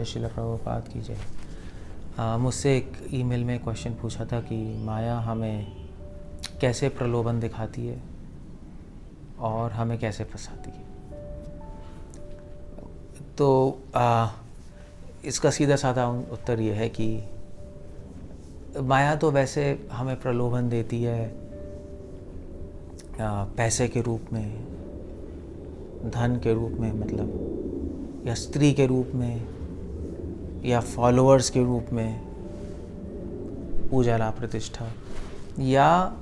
श्रील प्रभुपाद की जय। मुझसे एक ईमेल में क्वेश्चन पूछा था कि माया हमें कैसे प्रलोभन दिखाती है और हमें कैसे फंसाती है। तो इसका सीधा साधा उत्तर ये है कि माया तो वैसे हमें प्रलोभन देती है पैसे के रूप में, धन के रूप में, मतलब या स्त्री के रूप में, या फॉलोअर्स के रूप में, पूजा लाभ प्रतिष्ठा, या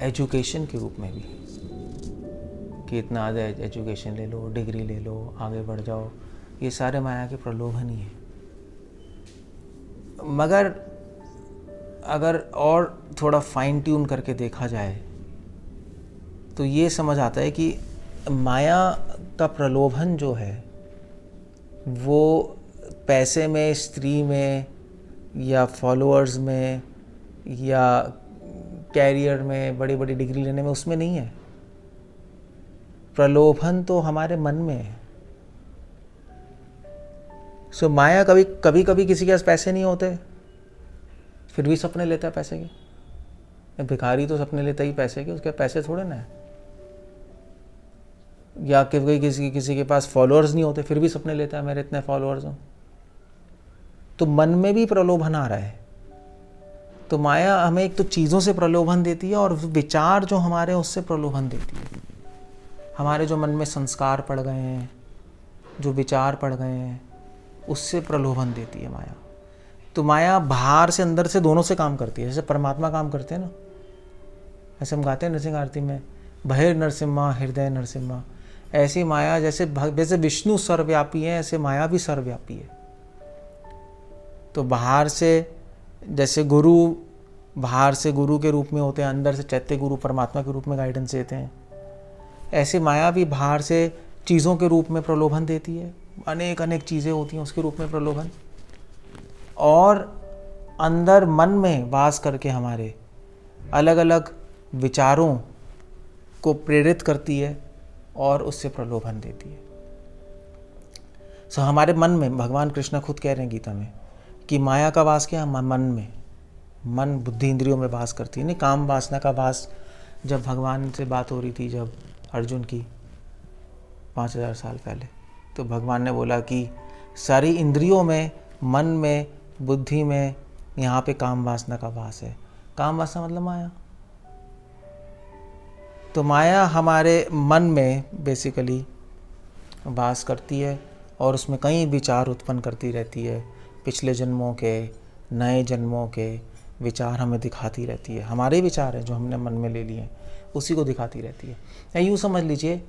एजुकेशन के रूप में भी कि इतना ज़्यादा एजुकेशन ले लो, डिग्री ले लो, आगे बढ़ जाओ। ये सारे माया के प्रलोभन ही हैं। मगर अगर और थोड़ा फाइन ट्यून करके देखा जाए तो ये समझ आता है कि माया का प्रलोभन जो है वो पैसे में, स्त्री में, या फॉलोअर्स में, या कैरियर में, बड़ी बड़ी डिग्री लेने में, उसमें नहीं है। प्रलोभन तो हमारे मन में है। सो माया कभी कभी किसी के पास पैसे नहीं होते फिर भी सपने लेता है पैसे के। भिखारी तो सपने लेता ही पैसे के, उसके पैसे थोड़े ना है। या किसी के पास फॉलोअर्स नहीं होते फिर भी सपने लेता है मेरे इतने फॉलोअर्स हों। तो मन में भी प्रलोभन आ रहा है। तो माया हमें एक तो चीज़ों से प्रलोभन देती है और विचार जो हमारे उससे प्रलोभन देती है। हमारे जो मन में संस्कार पड़ गए हैं, जो विचार पड़ गए हैं, उससे प्रलोभन देती है माया। तो माया बाहर से अंदर से दोनों से काम करती है। जैसे परमात्मा काम करते हैं ना, ऐसे हम गाते हैं नरसिंह आरती में, बहिर नरसिम्हा हृदय नरसिम्हा। ऐसी माया जैसे विष्णु सर्वव्यापी है, ऐसे माया भी सर्वव्यापी है। तो बाहर से जैसे गुरु बाहर से गुरु के रूप में होते हैं, अंदर से चैत्य गुरु परमात्मा के रूप में गाइडेंस देते हैं। ऐसे माया भी बाहर से चीज़ों के रूप में प्रलोभन देती है। अनेक अनेक चीज़ें होती हैं उसके रूप में प्रलोभन, और अंदर मन में वास करके हमारे अलग अलग विचारों को प्रेरित करती है और उससे प्रलोभन देती है। सो हमारे मन में भगवान कृष्ण खुद कह रहे हैं गीता में कि माया का वास क्या है? मन में, मन बुद्धि इंद्रियों में वास करती है। नहीं, काम वासना का वास जब भगवान से बात हो रही थी, जब अर्जुन की 5000 साल पहले, तो भगवान ने बोला कि सारी इंद्रियों में, मन में, बुद्धि में, यहाँ पे काम वासना का वास है। काम वासना मतलब माया। तो माया हमारे मन में बेसिकली वास करती है और उसमें कई विचार उत्पन्न करती रहती है। पिछले जन्मों के, नए जन्मों के विचार हमें दिखाती रहती है। हमारे विचार हैं जो हमने मन में ले लिए हैं, उसी को दिखाती रहती है। या यूँ समझ लीजिए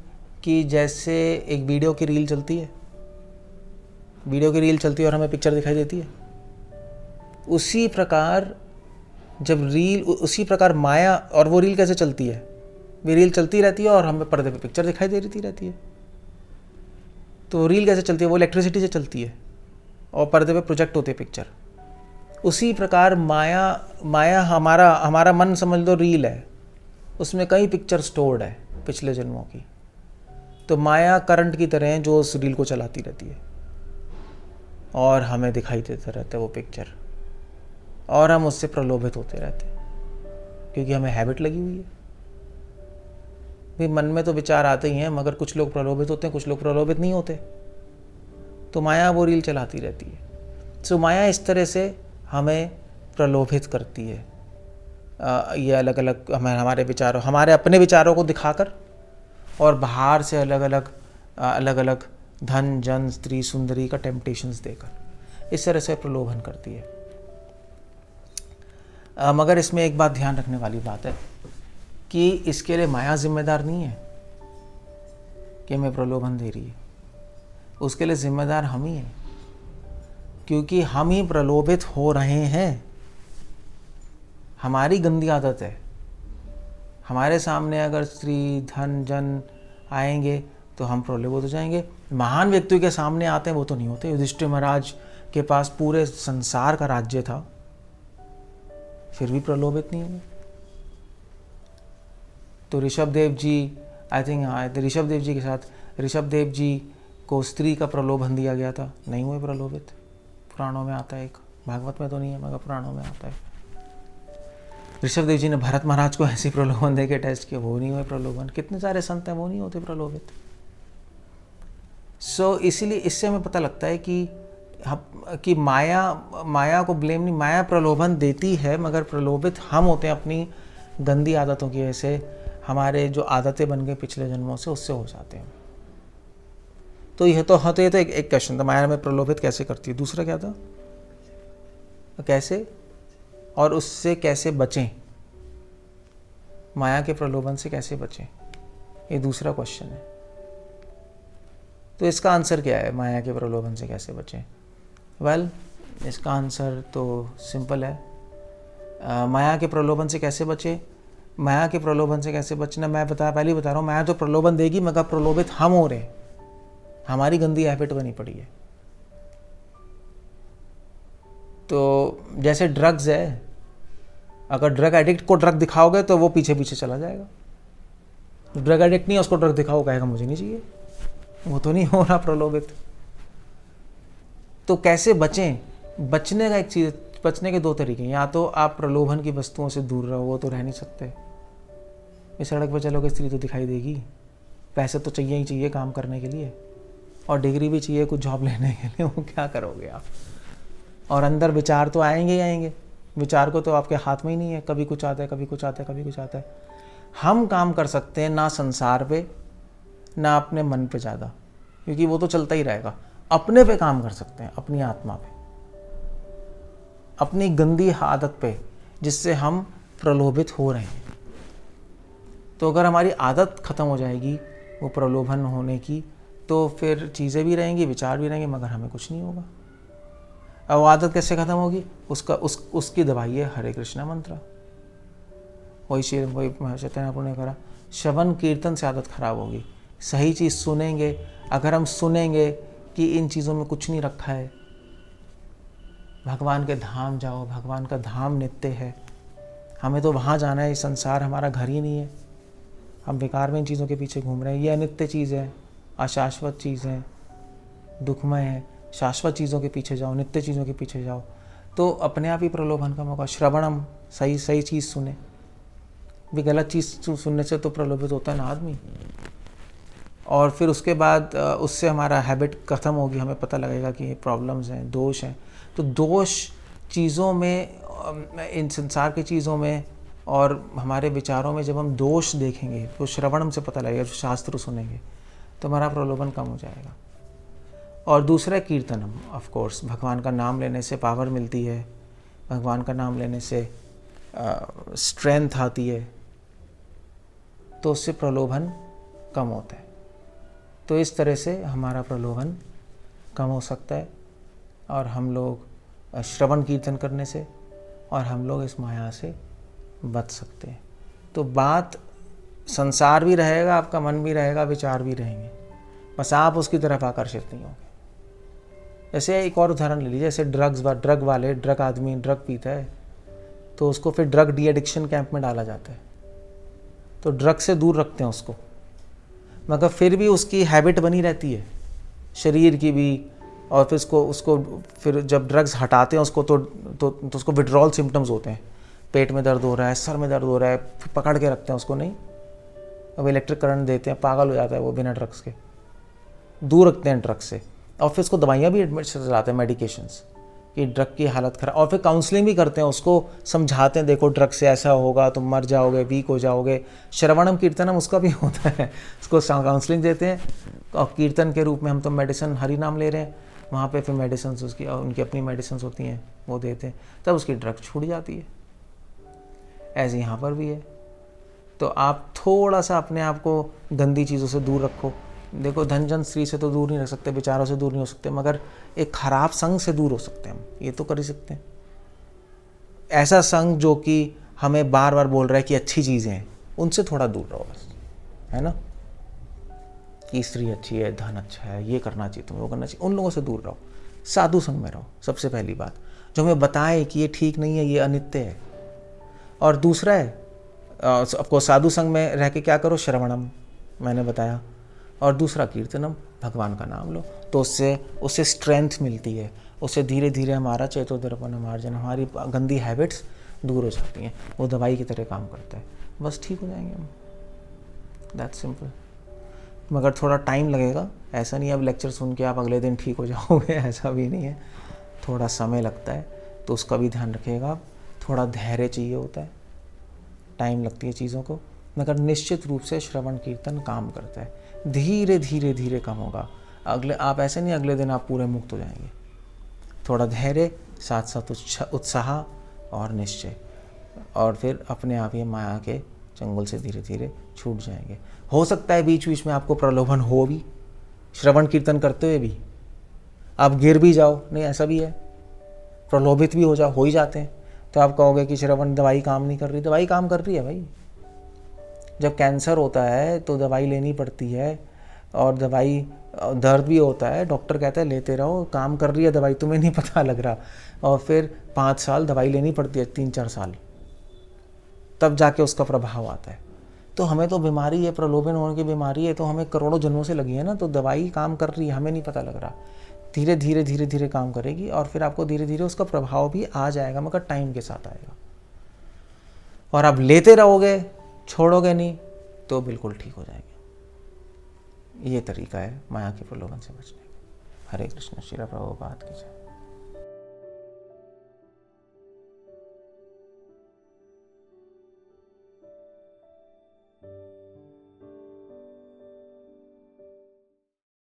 कि जैसे एक वीडियो की रील चलती है, वीडियो की रील चलती है और हमें पिक्चर दिखाई देती है। उसी प्रकार उसी प्रकार माया, और वो रील कैसे चलती है? वो रील चलती रहती है और हमें पर्दे पे पिक्चर दिखाई दे रहती है। तो रील कैसे चलती है? वो इलेक्ट्रिसिटी से चलती है और पर्दे पे प्रोजेक्ट होते हैं पिक्चर। उसी प्रकार माया हमारा मन समझ लो रील है, उसमें कई पिक्चर स्टोर्ड है पिछले जन्मों की। तो माया करंट की तरह है जो उस रील को चलाती रहती है और हमें दिखाई देता रहता है वो पिक्चर, और हम उससे प्रलोभित होते रहते हैं क्योंकि हमें हैबिट लगी हुई है। भाई मन में तो विचार आते ही हैं, मगर कुछ लोग प्रलोभित होते हैं, कुछ लोग प्रलोभित नहीं होते। तो माया वो रील चलाती रहती है। सो माया इस तरह से हमें प्रलोभित करती है। ये अलग अलग हमारे विचारों, हमारे अपने विचारों को दिखाकर, और बाहर से अलग अलग धन, जन, स्त्री, सुंदरी का टेम्पटेशंस देकर इस तरह से प्रलोभन करती है। मगर इसमें एक बात ध्यान रखने वाली बात है कि इसके लिए माया जिम्मेदार नहीं है कि हमें प्रलोभन दे रही है। उसके लिए जिम्मेदार हम ही हैं, क्योंकि हम ही प्रलोभित हो रहे हैं। हमारी गंदी आदत है। हमारे सामने अगर स्त्री, धन, जन आएंगे तो हम प्रलोभित हो जाएंगे। महान व्यक्तियों के सामने आते हैं वो तो नहीं होते। युधिष्ठिर महाराज के पास पूरे संसार का राज्य था, फिर भी प्रलोभित नहीं हुए। तो ऋषभदेव जी, आई थिंक ऋषभदेव जी के साथ, ऋषभदेव जी को स्त्री का प्रलोभन दिया गया था, नहीं हुए प्रलोभित। पुराणों में आता है, एक भागवत में तो नहीं है मगर पुराणों में आता है। ऋषभदेव जी ने भरत महाराज को ऐसी प्रलोभन दे के टेस्ट किया, वो नहीं हुए प्रलोभन। कितने सारे संत हैं वो नहीं होते प्रलोभित। इसीलिए इससे हमें पता लगता है कि माया को ब्लेम नहीं, माया प्रलोभन देती है मगर प्रलोभित हम होते हैं अपनी गंदी आदतों की वजह से। हमारे जो आदतें बन गई पिछले जन्मों से, उससे हो जाते हैं। तो ये तो एक क्वेश्चन था, माया में प्रलोभित कैसे करती है। दूसरा क्या था, कैसे और उससे कैसे बचें, माया के प्रलोभन से कैसे बचें, ये दूसरा क्वेश्चन है। तो इसका आंसर क्या है, माया के प्रलोभन से कैसे बचें? वेल, इसका आंसर तो सिंपल है। माया के प्रलोभन से कैसे बचें? माया के प्रलोभन से कैसे बचना, मैं पहले ही बता रहा हूँ, माया तो प्रलोभन देगी मगर प्रलोभित हम हो रहे हैं, हमारी गंदी हैबिट बनी पड़ी है। तो जैसे ड्रग्स है, अगर ड्रग एडिक्ट को ड्रग दिखाओगे तो वो पीछे पीछे चला जाएगा। ड्रग एडिक्ट नहीं है, उसको ड्रग दिखाओ, कहेगा मुझे नहीं चाहिए, वो तो नहीं हो रहा प्रलोभित। तो कैसे बचें? बचने का एक चीज़, बचने के दो तरीके हैं। या तो आप प्रलोभन की वस्तुओं से दूर रहो, वो तो रह नहीं सकते। इस सड़क पर चलोगे स्त्री तो दिखाई देगी, पैसे तो चाहिए ही चाहिए काम करने के लिए, और डिग्री भी चाहिए कुछ जॉब लेने के लिए, वो क्या करोगे आप? और अंदर विचार तो आएंगे ही आएंगे, विचार को तो आपके हाथ में ही नहीं है, कभी कुछ आता है, कभी कुछ आता है, कभी कुछ आता है। हम काम कर सकते हैं ना संसार पे ना अपने मन पे ज़्यादा, क्योंकि वो तो चलता ही रहेगा। अपने पे काम कर सकते हैं, अपनी आत्मा पे, अपनी गंदी आदत पे, जिससे हम प्रलोभित हो रहे हैं। तो अगर हमारी आदत खत्म हो जाएगी वो प्रलोभन होने की, तो फिर चीज़ें भी रहेंगी, विचार भी रहेंगे, मगर हमें कुछ नहीं होगा। अब आदत कैसे खत्म होगी? उसकी दवाई है हरे कृष्णा मंत्र। वही चैतन्य प्रभु ने कहा, श्रवण कीर्तन से आदत खराब होगी। सही चीज़ सुनेंगे, अगर हम सुनेंगे कि इन चीज़ों में कुछ नहीं रखा है, भगवान के धाम जाओ, भगवान का धाम नित्य है, हमें तो वहाँ जाना है, संसार हमारा घर ही नहीं है, हम बेकार में इन चीज़ों के पीछे घूम रहे हैं। ये अनित्य चीज़ है, अशाश्वत चीज़ है, दुखमय है। शाश्वत चीज़ों के पीछे जाओ, नित्य चीज़ों के पीछे जाओ, तो अपने आप ही प्रलोभन कम होगा। श्रवणम, सही चीज़ सुने, भी गलत चीज़ सुनने से तो प्रलोभित होता है ना आदमी। और फिर उसके बाद उससे हमारा हैबिट ख़त्म होगी, हमें पता लगेगा कि ये प्रॉब्लम्स हैं, दोष हैं। तो दोष चीज़ों में, इन संसार की चीज़ों में और हमारे विचारों में जब हम दोष देखेंगे तो श्रवणम से पता लगेगा, जो शास्त्र सुनेंगे तो हमारा प्रलोभन कम हो जाएगा। और दूसरा कीर्तनम, ऑफ कोर्स, भगवान का नाम लेने से पावर मिलती है, भगवान का नाम लेने से स्ट्रेंथ आती है, तो उससे प्रलोभन कम होता है। तो इस तरह से हमारा प्रलोभन कम हो सकता है, और हम लोग श्रवण कीर्तन करने से, और हम लोग इस माया से बच सकते हैं। तो बात, संसार भी रहेगा, आपका मन भी रहेगा, विचार भी रहेंगे, बस आप उसकी तरफ आकर्षित नहीं होंगे। जैसे एक और उदाहरण ले लीजिए, जैसे ड्रग आदमी ड्रग पीता है तो उसको फिर ड्रग डी एडिक्शन कैंप में डाला जाता है, तो ड्रग से दूर रखते हैं उसको, मगर फिर भी उसकी हैबिट बनी रहती है शरीर की भी। और फिर उसको फिर जब ड्रग्स हटाते हैं उसको तो उसको विड्रॉल सिम्टम्स होते हैं, पेट में दर्द हो रहा है, सर में दर्द हो रहा है, फिर पकड़ के रखते हैं उसको, नहीं, अब इलेक्ट्रिक करंट देते हैं, पागल हो जाता है वो बिना ड्रग्स के, दूर रखते हैं ड्रग्स से। और फिर उसको दवाइयाँ भी एडमिट से चलाते हैं, मेडिकेशंस, कि ड्रग की हालत खराब, और फिर काउंसलिंग भी करते हैं, उसको समझाते हैं, देखो ड्रग से ऐसा होगा, तुम मर जाओगे, वीक हो जाओगे। श्रवणम कीर्तनम उसका भी होता है, उसको काउंसलिंग देते हैं, और कीर्तन के रूप में हम तो मेडिसिन, हरि नाम ले रहे हैं, वहाँ पे फिर मेडिसिन उसकी, उनकी अपनी मेडिसिन होती हैं, वो देते हैं, तब उसकी ड्रग छूट जाती है। ऐसे यहाँ पर भी है। तो आप थोड़ा सा अपने आप को गंदी चीज़ों से दूर रखो। देखो, धन जन स्त्री से तो दूर नहीं रह सकते, विचारों से दूर नहीं हो सकते, मगर एक खराब संग से दूर हो सकते हैं हम, ये तो कर ही सकते हैं। ऐसा संग जो कि हमें बार बार बोल रहा है कि अच्छी चीज़ें हैं, उनसे थोड़ा दूर रहो बस, है ना, कि स्त्री अच्छी है, धन अच्छा है, ये करना चाहिए, तुम्हें वो करना चाहिए, उन लोगों से दूर रहो, साधु संग में रहो। सबसे पहली बात, जो हमें बताए कि ये ठीक नहीं है, ये अनित्य है। और दूसरा है, ऑफकोर्स साधु संग में रह के क्या करो, श्रवणम मैंने बताया, और दूसरा कीर्तनम, भगवान का नाम लो, तो उससे स्ट्रेंथ मिलती है, उससे धीरे धीरे हमारा चेतोदर्पण मार्जन, हमारी गंदी हैबिट्स दूर हो जाती हैं, वो दवाई की तरह काम करता है, बस ठीक हो जाएंगे हम। That's simple. मगर थोड़ा टाइम लगेगा, ऐसा नहीं अब लेक्चर सुन के आप अगले दिन ठीक हो जाओगे, ऐसा भी नहीं है, थोड़ा समय लगता है, तो उसका भी ध्यान रखिएगा आप। थोड़ा धैर्य चाहिए होता है, टाइम लगती है चीज़ों को, मगर निश्चित रूप से श्रवण कीर्तन काम करता है। धीरे धीरे धीरे कम होगा, आप ऐसे नहीं अगले दिन आप पूरे मुक्त हो जाएंगे। थोड़ा धैर्य, साथ साथ उत्साह और निश्चय, और फिर अपने आप ही माया के चंगुल से धीरे धीरे छूट जाएंगे। हो सकता है बीच बीच में आपको प्रलोभन हो भी, श्रवण कीर्तन करते हुए भी आप गिर भी जाओ, नहीं ऐसा भी है, प्रलोभित भी हो ही जाते हैं। तो आप कहोगे कि श्रवण दवाई काम नहीं कर रही, दवाई काम कर रही है भाई। जब कैंसर होता है तो दवाई लेनी पड़ती है, और दवाई, दर्द भी होता है, डॉक्टर कहता है लेते रहो, काम कर रही है दवाई, तुम्हें नहीं पता लग रहा, और फिर 5 साल दवाई लेनी पड़ती है, 3-4 साल, तब जाके उसका प्रभाव आता है। तो हमें तो बीमारी है, प्रलोभन होने की बीमारी है, तो हमें करोड़ों जन्मों से लगी है ना, तो दवाई काम कर रही है, हमें नहीं पता लग रहा, धीरे धीरे धीरे धीरे काम करेगी, और फिर आपको धीरे धीरे उसका प्रभाव भी आ जाएगा, मगर टाइम के साथ आएगा। और आप लेते रहोगे, छोड़ोगे नहीं, तो बिल्कुल ठीक हो जाएंगे। ये तरीका है माया के प्रलोभन से बचने का। हरे कृष्ण। श्रील प्रभुपाद की जय।